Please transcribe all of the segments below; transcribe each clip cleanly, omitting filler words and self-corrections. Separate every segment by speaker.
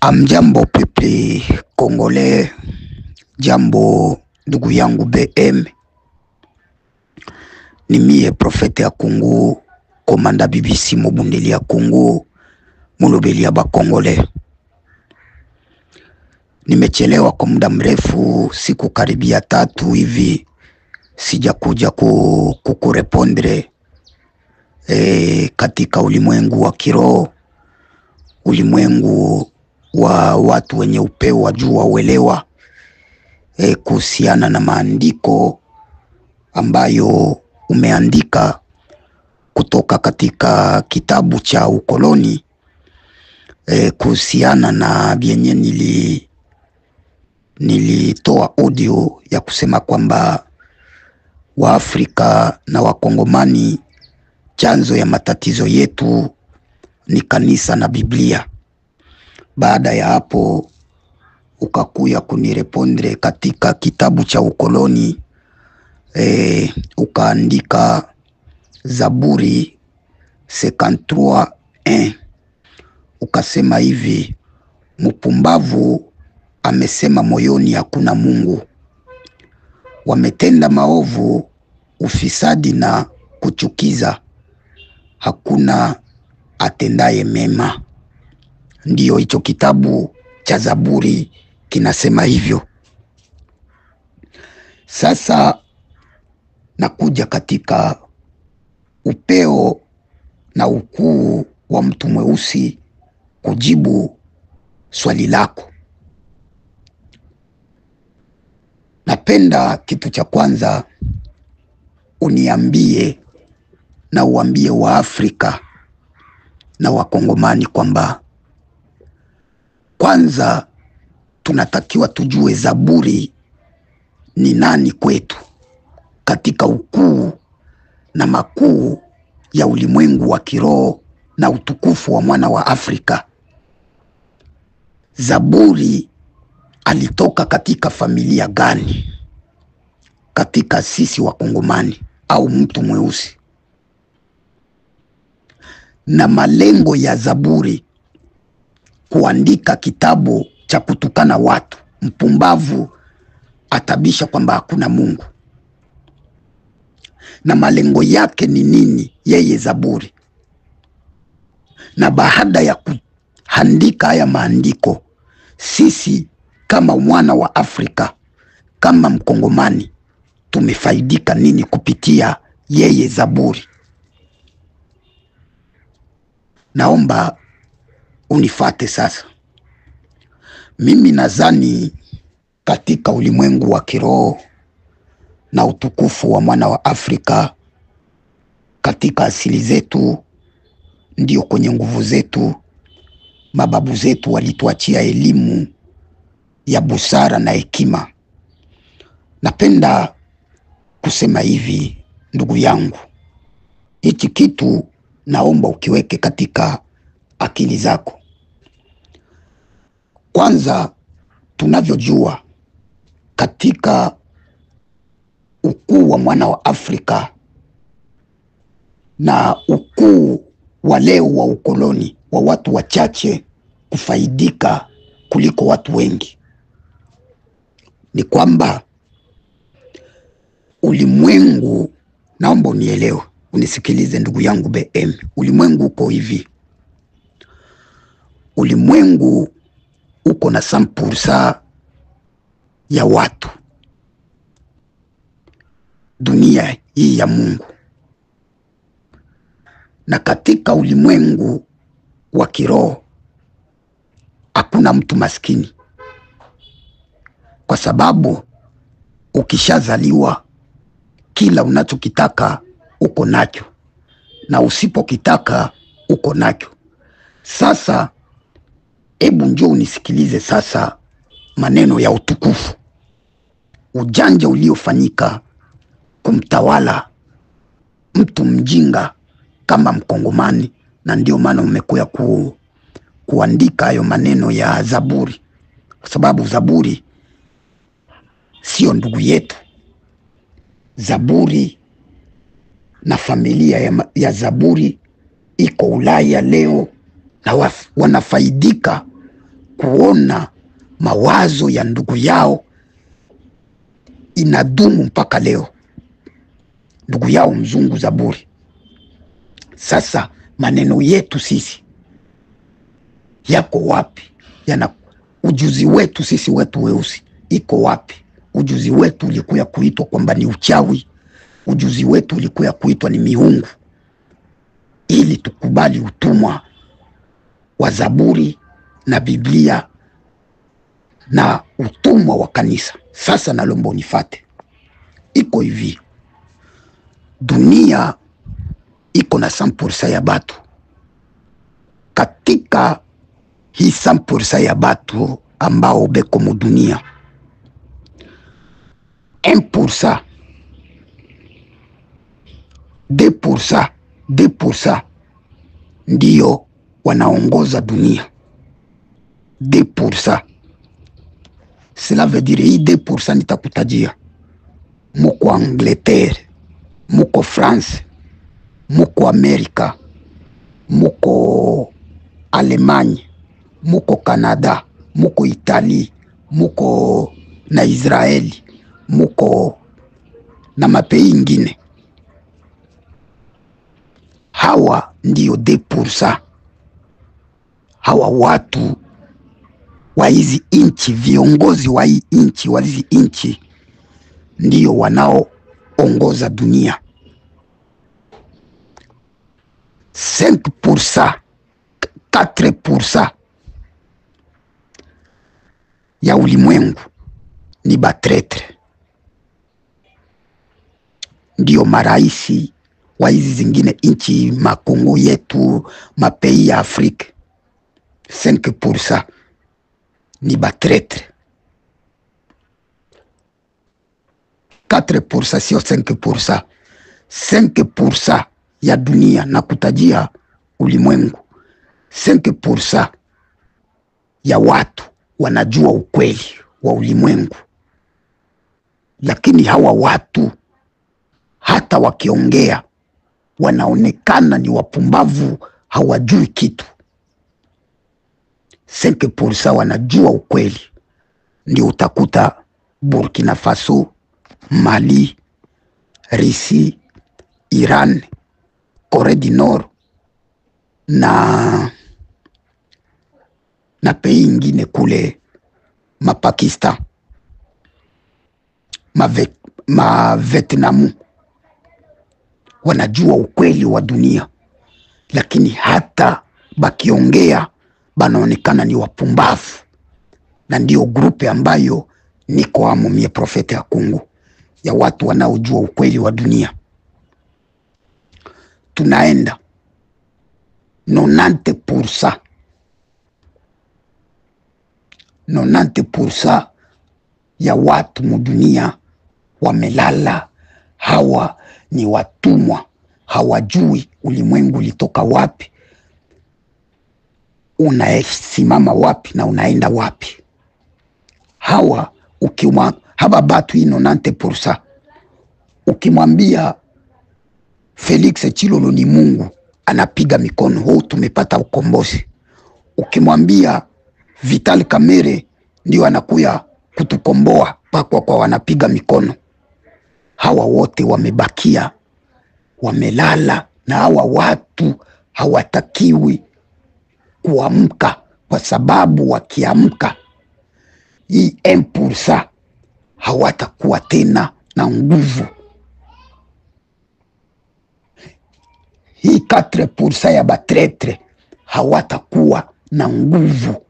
Speaker 1: Amjambo peple Kongole, jambo ndugu yangu BM. Ni mie profete ya Kongo, komanda BBC Mobundeli ya Kongo, mulobeli ya Bakongole. Nimechelewa kwa muda mrefu, siku karibia 3 hivi sijakuja kukurepondre katika ulimwengu wa kiroho, ulimwengu wa watu wenye upeo wa juu wa uelewa kuhusiana na maandiko ambayo umeandika kutoka katika kitabu cha ukoloni kuhusiana na vyenye nilitoa audio ya kusema kwamba Waafrika na Wakongomani chanzo ya matatizo yetu ni kanisa na Biblia. Baada ya hapo ukakuya kunirepondre katika kitabu cha ukoloni, ukaandika Zaburi 53:1. Ukasema hivi: mpumbavu amesema moyoni hakuna Mungu, wametenda maovu, ufisadi na kuchukiza, hakuna atendaye mema. Ndiyo, hicho kitabu cha Zaburi kinasema hivyo. Sasa nakuja katika upeo na ukuu wa mtu mweusi kujibu swali lako. Napenda kitu cha kwanza uniambie na uambie wa Afrika na Wakongomani kwamba kwanza tunatakiwa tujue Zaburi ni nani kwetu katika ukuu na makuu ya ulimwengu wa kiroho na utukufu wa mwana wa Afrika. Zaburi alitoka katika familia gani katika sisi Wakongomani au mtu mweusi? Na malengo ya Zaburi kuandika kitabu cha kutukana watu, mpumbavu atabisha kwamba hakuna Mungu, na malengo yake ni nini yeye Zaburi? Na baada ya kuandika haya maandiko, sisi kama mwana wa Afrika, kama Mkongomani, tumefaidika nini kupitia yeye Zaburi? Naomba unifate sasa. Mimi nadhani katika ulimwengu wa kiroho na utukufu wa mwana wa Afrika, katika asili zetu, ndio kwenye nguvu zetu. Mababu zetu walituachia elimu ya busara na hekima. Napenda kusema hivi ndugu yangu, hichi kitu naomba ukiweke katika akili zako. Kwanza, tunavyojua katika ukuu wa mwana wa Afrika na ukuu wa leo wa ukoloni wa watu wachache kufaidika kuliko watu wengi, ni kwamba ulimwengu, naomba unielewe, unisikilize ndugu yangu BM, ulimwengu uko hivi. Ulimwengu uko na 100% ya watu, dunia hii ya Mungu. Na katika ulimwengu wa kiroho hakuna mtu maskini, kwa sababu ukishazaliwa kila unachokitaka uko nacho, na usipokitaka uko nacho. Sasa hebu njoo unisikilize sasa maneno ya utukufu, ujanja uliofanyika kumtawala mtu mjinga kama Mkongomani. Na ndio maana umekuya kuandika hayo maneno ya Zaburi, kwa sababu Zaburi sio ndugu yetu. Zaburi na familia ya Zaburi iko Ulaya leo na wanafaidika kuona mawazo ya ndugu yao inadumu mpaka leo, ndugu yao mzungu Zaburi. Sasa maneno yetu sisi yako wapi? Ujuzi wetu sisi wetu weusi iko wapi? Ujuzi wetu ulikuwa kuitwa kwamba ni uchawi. Ujuzi wetu ulikuwa kuitwa ni miungu, ili tukubali utumwa wa Zaburi na Biblia na utumwa wa kanisa. Sasa nalomba unifate. Iko hivi, dunia iko na 100% ya batu. Katika hii 100% ya batu ambao beko mu dunia, 1%, 2% ndiyo wanaongoza dunia. 2%. Cela veut dire hii 2% nitakutajia. Muko Angleterre, muko France, muko Amerika, muko Alemanya, muko Canada, muko Italy, muko na Israeli, muko na mapei ingine. Hawa ndiyo 2%. Hawa watu wa hizi inchi, viongozi wa hii inchi, wa hizi inchi ndiyo wanaoongoza dunia. 5%, 4% ya ulimwengu ni batretre, ndiyo maraisi wa hizi zingine inchi, Makongo yetu, mapei ya Afrika. 5% ni batretre. 4% sio 5%. 5% ya dunia na kutajia ulimwengu. 5% ya watu wanajua ukweli wa ulimwengu, lakini hawa watu hata wakiongea wanaonekana ni wapumbavu, hawajui kitu. 5% wanajua ukweli. Ndio utakuta Burkina Faso, Mali, Russia, Iran, Korea du Nord na pei ingine kule Pakistan, Vietnam, wanajua ukweli wa dunia, lakini hata bakiongea banaonekana ni wapumbavu. Na ndio grupe ambayo niko amo mie Profeta ya Kongo, ya watu wanaojua ukweli wa dunia. Tunaenda 90%. 90% ya watu mu dunia wamelala. Hawa ni watumwa, hawajui ulimwengu ulitoka wapi, unasimama wapi na unaenda wapi. Hawa haba batu hii 90%, ukimwambia Felix Chilolo ni Mungu, anapiga mikono, ho tumepata ukombozi. Ukimwambia Vital Kamerhe ndio anakuya kutukomboa, kwa wanapiga mikono. Hawa wote wamebakia, wamelala, na hawa watu hawatakiwi kuamka, kwa sababu wakiamka hii 1% hawatakuwa tena na nguvu. Hii 4% ya batretre hawatakuwa na nguvu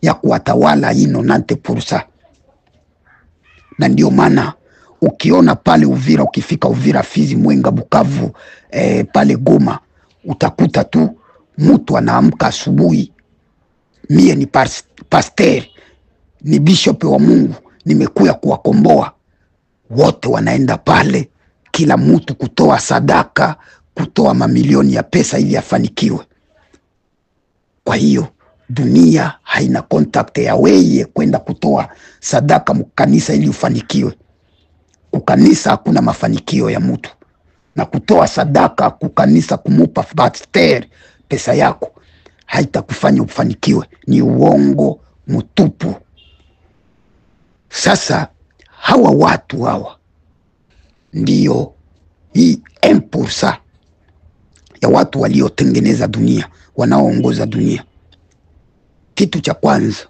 Speaker 1: ya kuwatawala hii 90%. Na ndio maana ukiona pale Uvira, ukifika Uvira, Fizi, Mwenga, Bukavu, pale Goma, utakuta tu mtu anaamka asubuhi, mie ni pasteur, ni bishop wa Mungu, nimekuya kuwakomboa. Wote wanaenda pale, kila mtu kutoa sadaka, kutoa mamilioni ya pesa ili afanikiwe. Kwa hiyo dunia haina contact ya weye kwenda kutoa sadaka mkanisa ili ufanikiwe. Kukanisa hakuna mafanikio ya mtu, na kutoa sadaka kukanisa, kumupa pasteur pesa yako, haitakufanya ufanikiwe, ni uongo mtupu. Sasa hawa watu hawa ndiyo hii 1% ya watu waliotengeneza dunia, wanaoongoza dunia. Kitu cha kwanza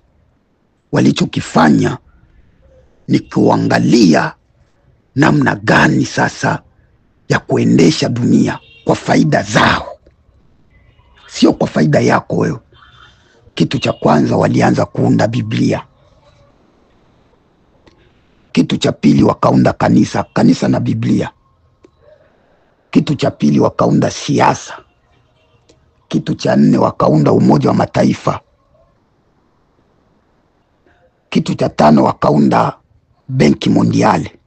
Speaker 1: walichokifanya ni kuangalia namna gani sasa ya kuendesha dunia kwa faida zao, sio kwa faida yako wewe. Kitu cha kwanza walianza kuunda Biblia. Kitu cha pili wakaunda kanisa na Biblia. Kitu cha pili wakaunda siasa. Kitu cha nne wakaunda Umoja wa Mataifa. Kitu cha tano wakaunda Benki Mondiale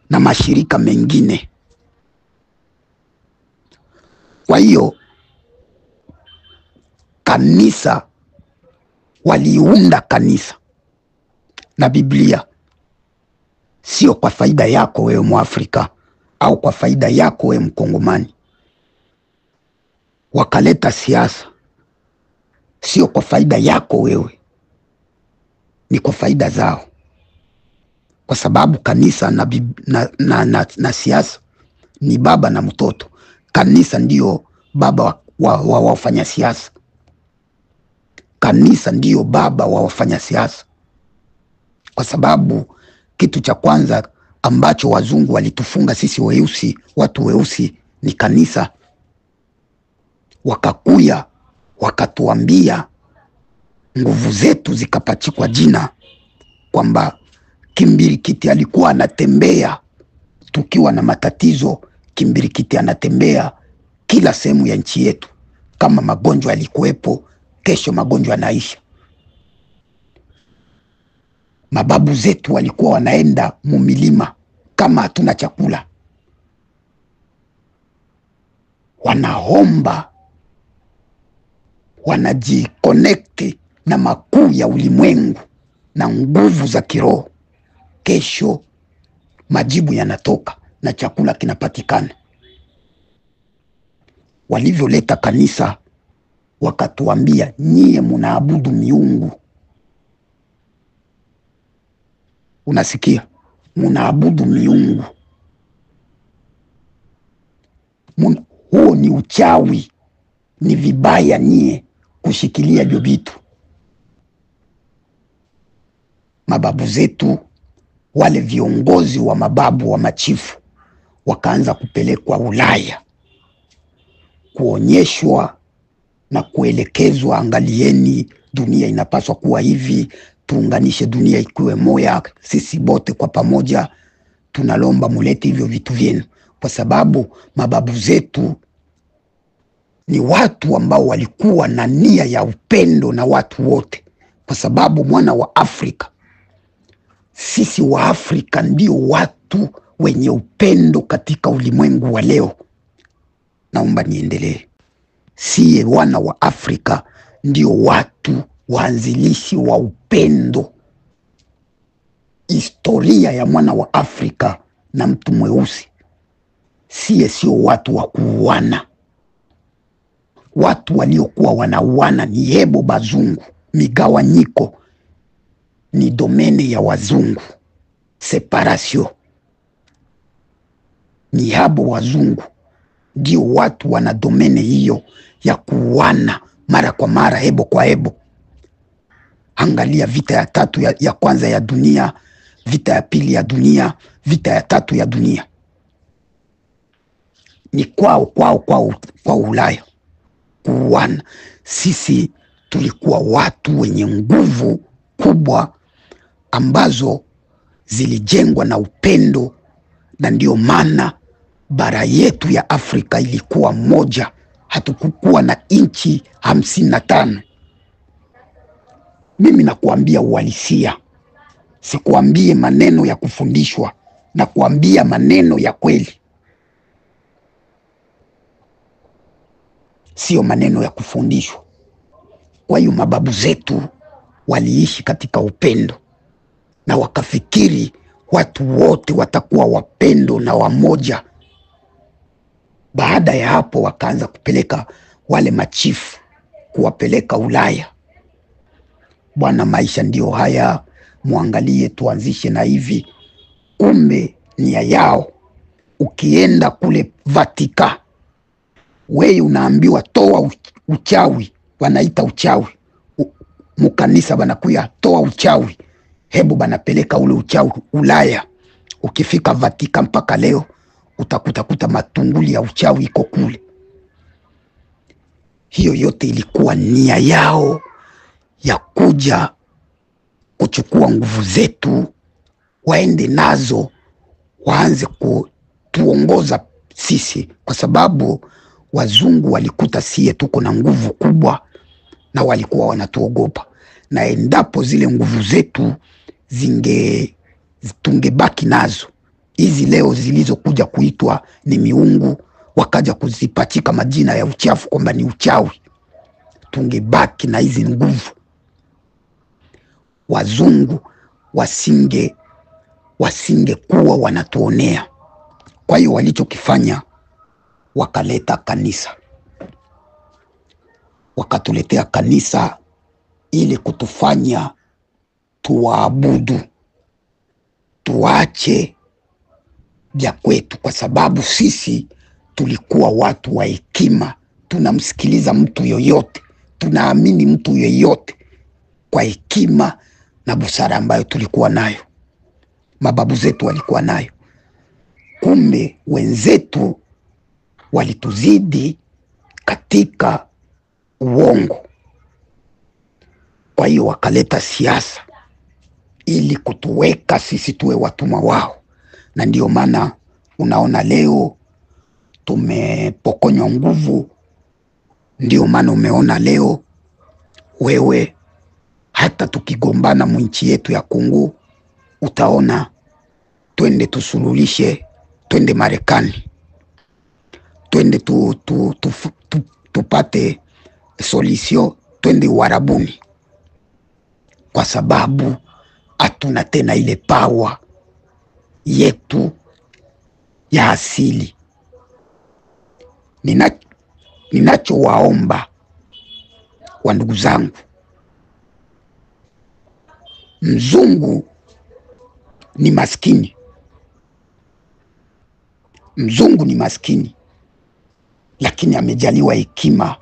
Speaker 1: na mashirika mengine. Kwa hiyo kanisa, waliunda kanisa na Biblia sio kwa faida yako wewe Mwafrika au kwa faida yako wewe Mkongomani. Wakaleta siasa sio kwa faida yako wewe, ni kwa faida zao. Kwa sababu kanisa na siasa ni baba na mtoto. Kanisa ndio baba wa wafanya siasa. Kanisa ndio baba wa wafanya siasa. Kwa sababu kitu cha kwanza ambacho wazungu walitufunga sisi weusi, watu weusi, ni kanisa. Wakakuya wakatuambia, nguvu zetu zikapachikwa jina kwamba Kimbirikiti alikuwa anatembea tukiwa na matatizo. Kimbirikiti anatembea kila sehemu ya nchi yetu. Kama magonjwa yalikuwepo, kesho magonjwa yanaisha. Mababu zetu walikuwa wanaenda mumilima kama hatuna chakula, wanaomba, wanajiconnect na makuu ya ulimwengu na nguvu za kiroho. Kesho majibu yanatoka na chakula kinapatikana. Walivyoleta kanisa wakatuambia, nyie mnaabudu miungu. Unasikia? Mnaabudu miungu. Huo ni uchawi, ni vibaya nyie kushikilia hivyo vitu. Mababu zetu, wale viongozi wa mababu wa machifu, wakaanza kupelekwa Ulaya kuonyeshwa na kuelekezwa, angalieni, dunia inapaswa kuwa hivi, tuunganishe dunia ikuwe moja, sisi bote kwa pamoja tunalomba mulete hivyo vitu vyenu. Kwa sababu mababu zetu ni watu ambao walikuwa na nia ya upendo na watu wote. Kwa sababu mwana wa Afrika, sisi wa Afrika ndio watu wenye upendo katika ulimwengu wa leo. Naomba niendelee. Siye wana wa Afrika ndio watu waanzilishi wa upendo. Historia ya mwana wa Afrika na mtu mweusi, siye sio watu wa kuuana. Watu waliokuwa wanauana ni hebo bazungu. Migawanyiko ni domene ya wazungu. Separation ni habo wazungu, ndio watu wana domene hiyo ya kuuana mara kwa mara, hebo kwa hebo. Angalia vita ya tatu ya kwanza ya dunia, vita ya pili ya dunia, vita ya tatu ya dunia. Ni kwa Ulaya kuuana. Sisi tulikuwa watu wenye nguvu kubwa ambazo zilijengwa na upendo, na ndio maana bara yetu ya Afrika ilikuwa moja. Hatukukuwa na inchi 55. Mimi nakuambia uhalisia, sikuambie maneno ya kufundishwa, na kuambia maneno ya kweli, sio maneno ya kufundishwa. Kwa hiyo mababu zetu waliishi katika upendo, na wakafikiri watu wote watakuwa wapendo na wamoja. Baada ya hapo wakaanza kupeleka wale machifu kuwapeleka Ulaya. Bwana, maisha ndio haya, muangalie, tuanzishe na hivi. Kumbe nia yao, ukienda kule Vatika, wewe unaambiwa toa uchawi, wanaita uchawi. Mukanisa banakuya toa uchawi, hebu banapeleka ule uchawi Ulaya. Ukifika Vatika mpaka leo utakuta matunguli ya uchawi iko kule. Hiyo yote ilikuwa nia yao ya kuja kuchukua nguvu zetu, waende nazo, waanze kutuongoza sisi, kwa sababu wazungu walikuta sie tuko na nguvu kubwa na walikuwa wanatuogopa. Na endapo zile nguvu zetu tungebaki nazo, hizi leo zilizokuja kuitwa ni miungu, wakaja kuzipachika majina ya uchafu kwamba ni uchawi, tungebaki na hizi nguvu, wazungu wasingekuwa wanatuonea. Kwa hiyo walichokifanya, wakaleta kanisa, wakatuletea kanisa ili kutufanya tuwaabudu, tuache vya kwetu, kwa sababu sisi tulikuwa watu wa hekima, tunamsikiliza mtu yoyote, tunaamini mtu yoyote kwa hekima na busara ambayo tulikuwa nayo, mababu zetu walikuwa nayo. Kumbe wenzetu walituzidi katika uongo. Kwa hiyo wakaleta siasa ili kutuweka sisi tuwe watumwa wao, na ndio maana unaona leo tumepokonywa nguvu. Ndio maana umeona leo wewe, hata tukigombana mwinchi yetu ya Kongo, utaona twende tusululishe, twende Marekani, twende tupate solution, twende Uarabuni, kwa sababu hatuna tena ile power yetu ya asili. Ninachowaomba wa ndugu zangu, mzungu ni maskini, mzungu ni maskini, lakini amejaliwa hekima.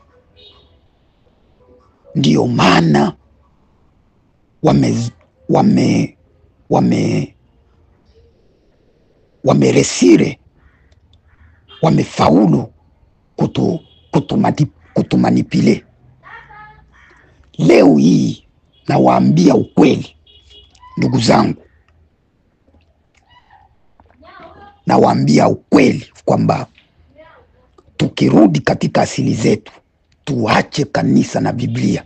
Speaker 1: Ndiyo maana wameresire, wamefaulu kutumanipile. Leo hii nawaambia ukweli, ndugu zangu, nawaambia ukweli kwamba tukirudi katika asili zetu, tuache kanisa na Biblia,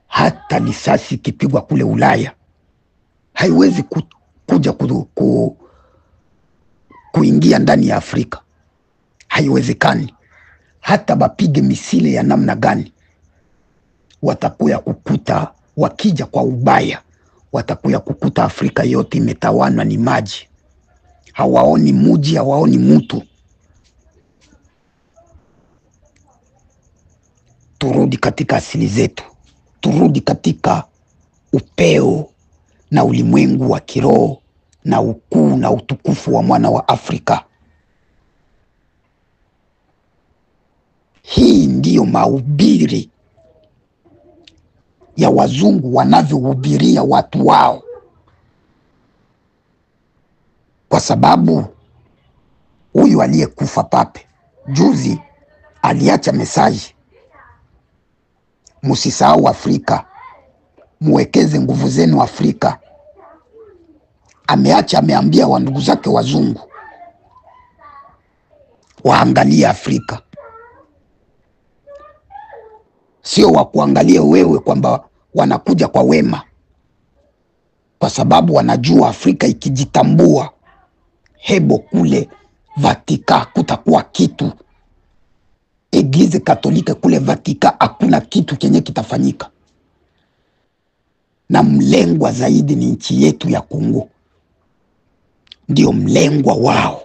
Speaker 1: hata risasi ikipigwa kule Ulaya haiwezi kuja kuingia ndani ya Afrika. Haiwezekani. Hata bapige misile ya namna gani, watakuya kukuta, wakija kwa ubaya, watakuya kukuta Afrika yote imetawanwa ni maji. Hawaoni muji, hawaoni mtu. Turudi katika asili zetu, turudi katika upeo na ulimwengu wa kiroho na ukuu na utukufu wa mwana wa Afrika. Hii ndiyo mahubiri ya wazungu wanavyohubiria watu wao, kwa sababu huyu aliyekufa Pape juzi aliacha mesaji: musisahau Afrika, muwekeze nguvu zenu Afrika. Ameambia wa ndugu zake wazungu waangalie Afrika, sio wakuangalia wewe kwamba wanakuja kwa wema, kwa sababu wanajua Afrika ikijitambua, hebo kule Vatika kutakuwa kitu. Eglise Katolike kule Vatika hakuna kitu kenye kitafanyika, na mlengwa zaidi ni nchi yetu ya Kongo, ndio mlengwa wao.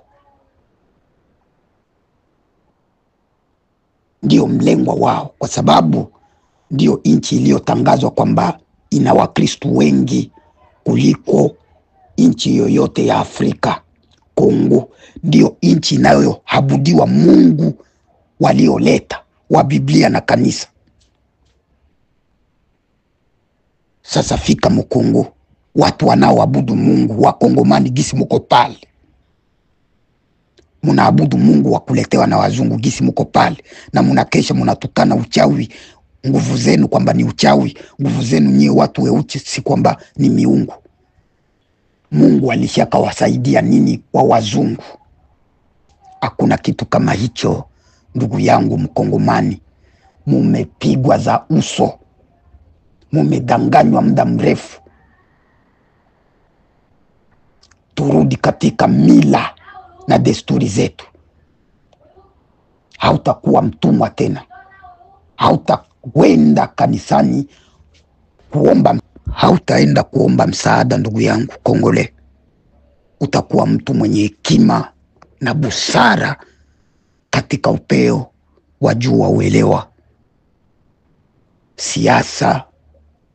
Speaker 1: ndio mlengwa wao, kwa sababu ndio nchi iliyotangazwa kwamba ina Wakristo wengi kuliko nchi yoyote ya Afrika. Kongo ndio nchi inayoabudiwa Mungu walioleta wa Biblia na kanisa. Sasa fika Mkongo, watu wanaoabudu Mungu wa Kongomani gisi muko pale, munaabudu Mungu wa kuletewa na wazungu gisi muko pale, na munakesha munatukana uchawi, nguvu zenu kwamba ni uchawi, nguvu zenu nyie watu weuchi si kwamba ni miungu. Mungu alishaka wasaidia nini wa wazungu? Hakuna kitu kama hicho ndugu yangu Mkongomani. Mumepigwa za uso, mumedanganywa muda mrefu. Turudi katika mila na desturi zetu. Hautakuwa mtumwa tena, hautaenda kanisani kuomba, hautaenda kuomba msaada ndugu yangu Kongole. Utakuwa mtu mwenye hekima na busara katika upeo wa juu wa uelewa. Siasa,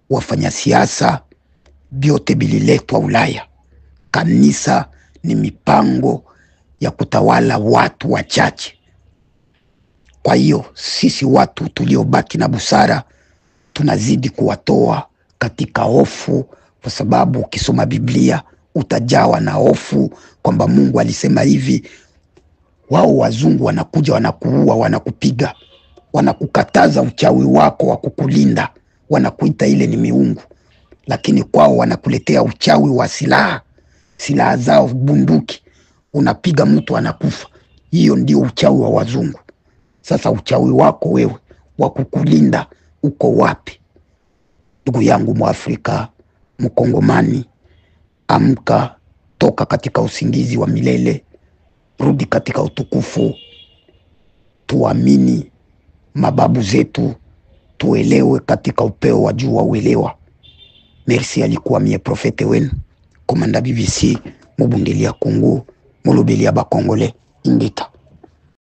Speaker 1: wafanya siasa, vyote bililetwa Ulaya. Kanisa ni mipango ya kutawala watu wachache. Kwa hiyo sisi watu tuliobaki na busara tunazidi kuwatoa katika hofu, kwa sababu ukisoma Biblia utajawa na hofu kwamba Mungu alisema hivi. Wao wazungu wanakuja, wanakuua, wanakupiga, wanakukataza uchawi wako wa kukulinda, wanakuita ile ni miungu, lakini kwao wanakuletea uchawi wa silaha zao, bunduki, unapiga mtu anakufa. Hiyo ndio uchawi wa wazungu. Sasa uchawi wako wewe wa kukulinda uko wapi? Ndugu yangu Mwafrika, Mkongomani, amka, toka katika usingizi wa milele, rudi katika utukufu. Tuamini mababu zetu, tuelewe katika upeo wa juu wa uelewa. Merci. Alikuwa mie profete wenu Komanda BBC Mubundelia Kongo, Molobelia ba Kongole Ingita.